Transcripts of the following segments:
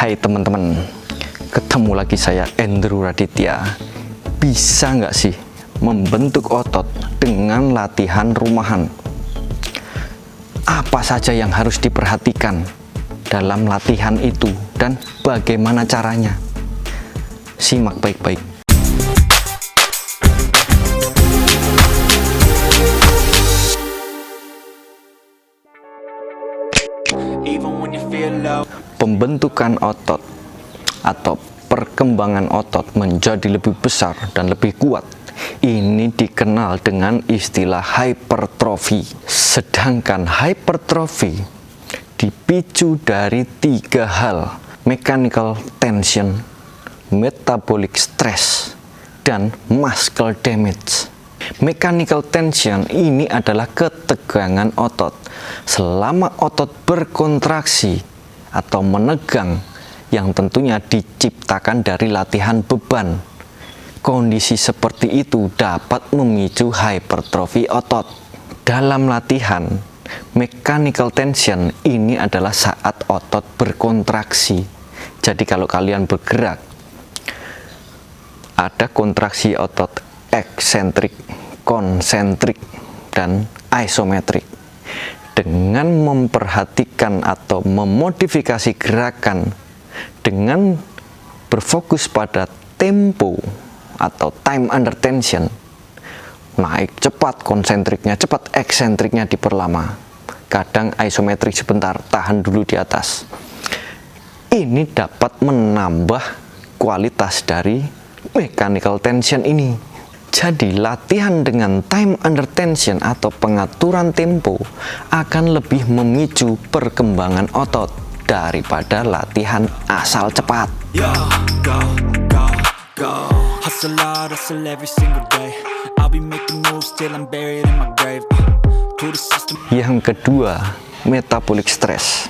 Hai teman-teman, ketemu lagi saya Andrew Raditya. Bisa nggak sih membentuk otot dengan latihan rumahan? Apa saja yang harus diperhatikan dalam latihan itu dan bagaimana caranya? Simak baik-baik. Pembentukan otot atau perkembangan otot menjadi lebih besar dan lebih kuat ini dikenal dengan istilah hypertrofi. Sedangkan hypertrofi dipicu dari tiga hal: mechanical tension, metabolic stress, dan muscle damage. Mechanical tension ini adalah ketegangan otot. Selama otot berkontraksi atau menegang yang tentunya diciptakan dari latihan beban, kondisi seperti itu dapat memicu hypertrofi otot. Dalam latihan, mechanical tension ini adalah saat otot berkontraksi. Jadi kalau kalian bergerak, ada kontraksi otot eksentrik, konsentrik, dan isometrik. Dengan memperhatikan atau memodifikasi gerakan dengan berfokus pada tempo atau time under tension, naik cepat konsentriknya, cepat eksentriknya diperlama, kadang isometrik sebentar, tahan dulu di atas. Ini dapat menambah kualitas dari mechanical tension ini. Jadi latihan dengan time under tension atau pengaturan tempo akan lebih memicu perkembangan otot daripada latihan asal cepat. Yang kedua, metabolic stress.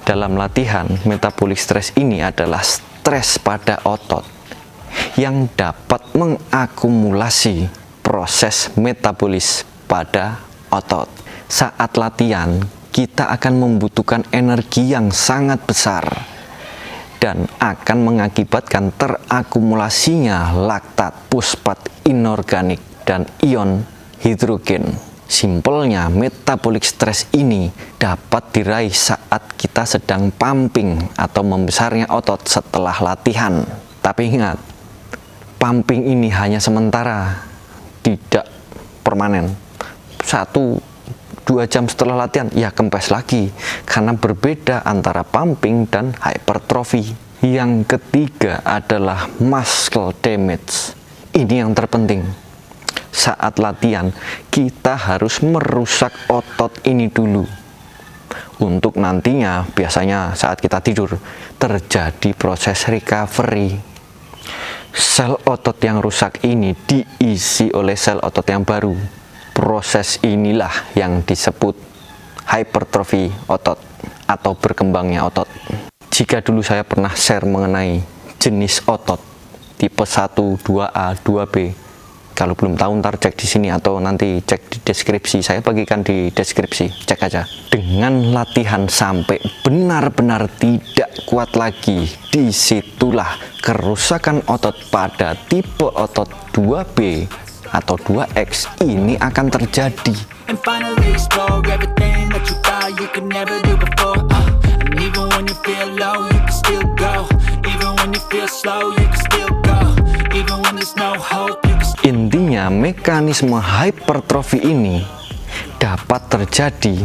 Dalam latihan, metabolic stress ini adalah stres pada otot yang dapat mengakumulasi proses metabolis pada otot. Saat latihan, kita akan membutuhkan energi yang sangat besar dan akan mengakibatkan terakumulasinya laktat, fosfat inorganik, dan ion hidrogen. Simpelnya, metabolic stress ini dapat diraih saat kita sedang pumping atau membesarnya otot setelah latihan. Tapi ingat, pumping ini hanya sementara, tidak permanen. 1-2 jam setelah latihan, ya kempes lagi. Karena berbeda antara pumping dan hypertrophy. Yang ketiga adalah muscle damage. Ini yang terpenting. Saat latihan, kita harus merusak otot ini dulu. Untuk nantinya, biasanya saat kita tidur, terjadi proses recovery. Sel otot yang rusak ini diisi oleh sel otot yang baru. Proses inilah yang disebut hypertrofi otot atau berkembangnya otot. Jika dulu saya pernah share mengenai jenis otot tipe 1, 2A, 2B, kalau belum tahu ntar cek di sini atau nanti cek di deskripsi. Saya bagikan di deskripsi, cek aja. Dengan latihan sampai benar-benar tidak kuat lagi, disitulah kerusakan otot pada tipe otot 2B atau 2X ini akan terjadi. Intinya, mekanisme hypertrofi ini dapat terjadi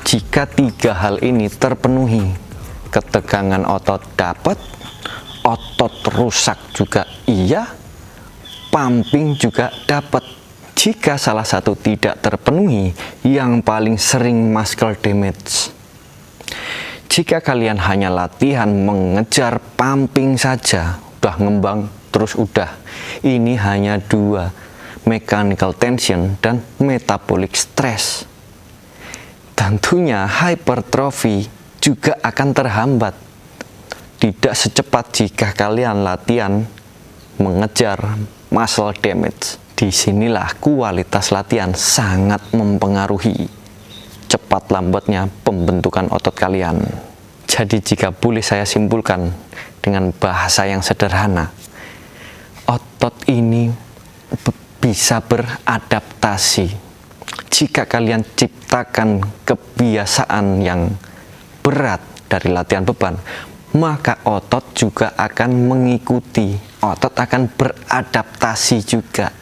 jika tiga hal ini terpenuhi. Ketegangan otot dapat, otot rusak juga iya, pumping juga dapat. Jika salah satu tidak terpenuhi, yang paling sering muscle damage. Jika kalian hanya latihan mengejar pumping saja, udah ngembang terus udah, ini hanya dua, mechanical tension dan metabolic stress. Tentunya hypertrofi juga akan terhambat. Tidak secepat jika kalian latihan mengejar muscle damage. Disinilah kualitas latihan sangat mempengaruhi cepat lambatnya pembentukan otot kalian. Jadi jika boleh saya simpulkan dengan bahasa yang sederhana, otot ini bisa beradaptasi. Jika kalian ciptakan kebiasaan yang berat dari latihan beban, maka otot juga akan mengikuti. Otot akan beradaptasi juga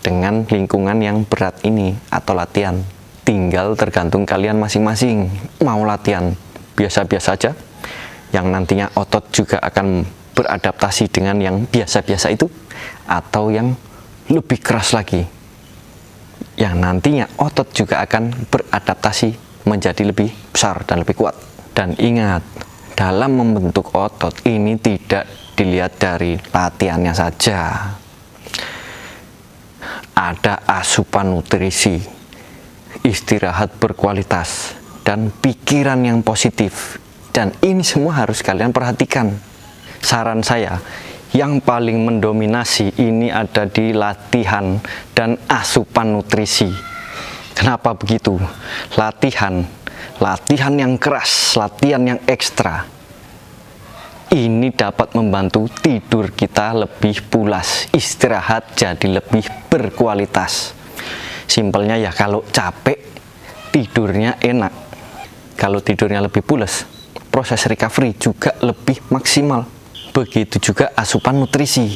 dengan lingkungan yang berat ini atau latihan. Tinggal tergantung kalian masing-masing mau latihan biasa-biasa aja, yang nantinya otot juga akan beradaptasi dengan yang biasa-biasa itu, atau yang lebih keras lagi, yang nantinya otot juga akan beradaptasi menjadi lebih besar dan lebih kuat. Dan ingat, dalam membentuk otot ini tidak dilihat dari latihannya saja. Ada asupan nutrisi, istirahat berkualitas, dan pikiran yang positif. Dan ini semua harus kalian perhatikan. Saran saya, yang paling mendominasi ini ada di latihan dan asupan nutrisi. Kenapa begitu? Latihan yang keras, latihan yang ekstra, ini dapat membantu tidur kita lebih pulas, istirahat jadi lebih berkualitas. Simpelnya ya, kalau capek tidurnya enak, kalau tidurnya lebih pulas, proses recovery juga lebih maksimal. Begitu juga asupan nutrisi.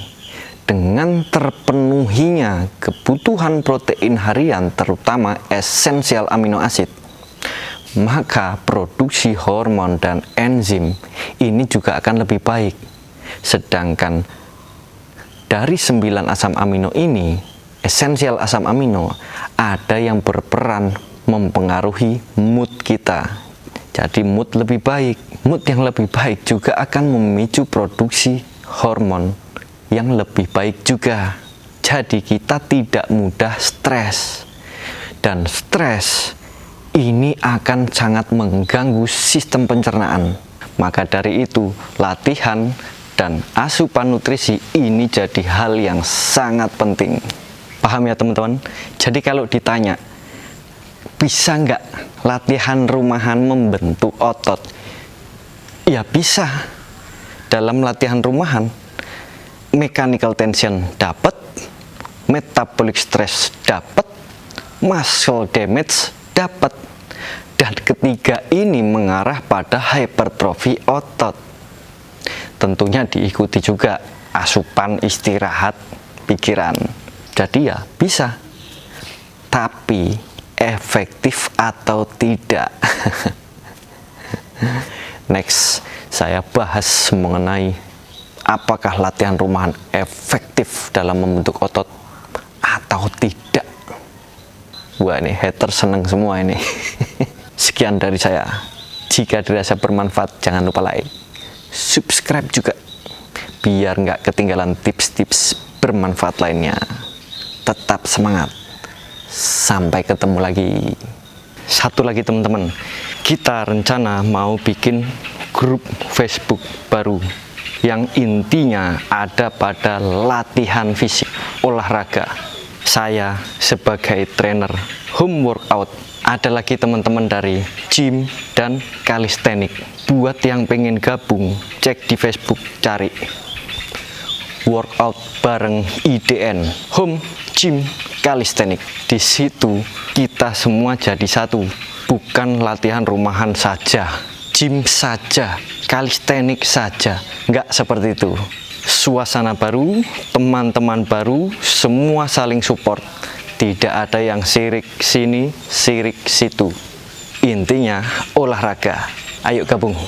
Dengan terpenuhinya kebutuhan protein harian, terutama esensial amino asid, maka produksi hormon dan enzim ini juga akan lebih baik. Sedangkan dari 9 asam amino ini, esensial asam amino, ada yang berperan mempengaruhi mood kita. Jadi mood lebih baik. Mood yang lebih baik juga akan memicu produksi hormon yang lebih baik juga. Jadi kita tidak mudah stres. Dan stres ini akan sangat mengganggu sistem pencernaan. Maka dari itu, latihan dan asupan nutrisi ini jadi hal yang sangat penting. Paham ya teman-teman? Jadi kalau ditanya, bisa nggak latihan rumahan membentuk otot? Ya bisa. Dalam latihan rumahan, mechanical tension dapat, metabolic stress dapat, muscle damage dapat. Dan ketiga ini mengarah pada hypertrofi otot. Tentunya diikuti juga asupan istirahat pikiran. Jadi ya bisa. Tapi efektif atau tidak? Next, saya bahas mengenai apakah latihan rumahan efektif dalam membentuk otot atau tidak. Wah, ini hater seneng semua ini. Sekian dari saya. Jika dirasa bermanfaat, jangan lupa like, subscribe juga, biar nggak ketinggalan tips-tips bermanfaat lainnya. Tetap semangat. Sampai ketemu lagi. Satu lagi teman-teman, kita rencana mau bikin grup Facebook baru yang intinya ada pada latihan fisik, olahraga. Saya sebagai trainer home workout, ada lagi teman-teman dari gym dan kalistenik. Buat yang pengen gabung, cek di Facebook, cari workout bareng IDN, home gym kalistenik. Di situ kita semua jadi satu, bukan latihan rumahan saja, gym saja, kalistenik saja, nggak seperti itu. Suasana baru, teman-teman baru, semua saling support. Tidak ada yang sirik sini, sirik situ. Intinya olahraga. Ayo gabung.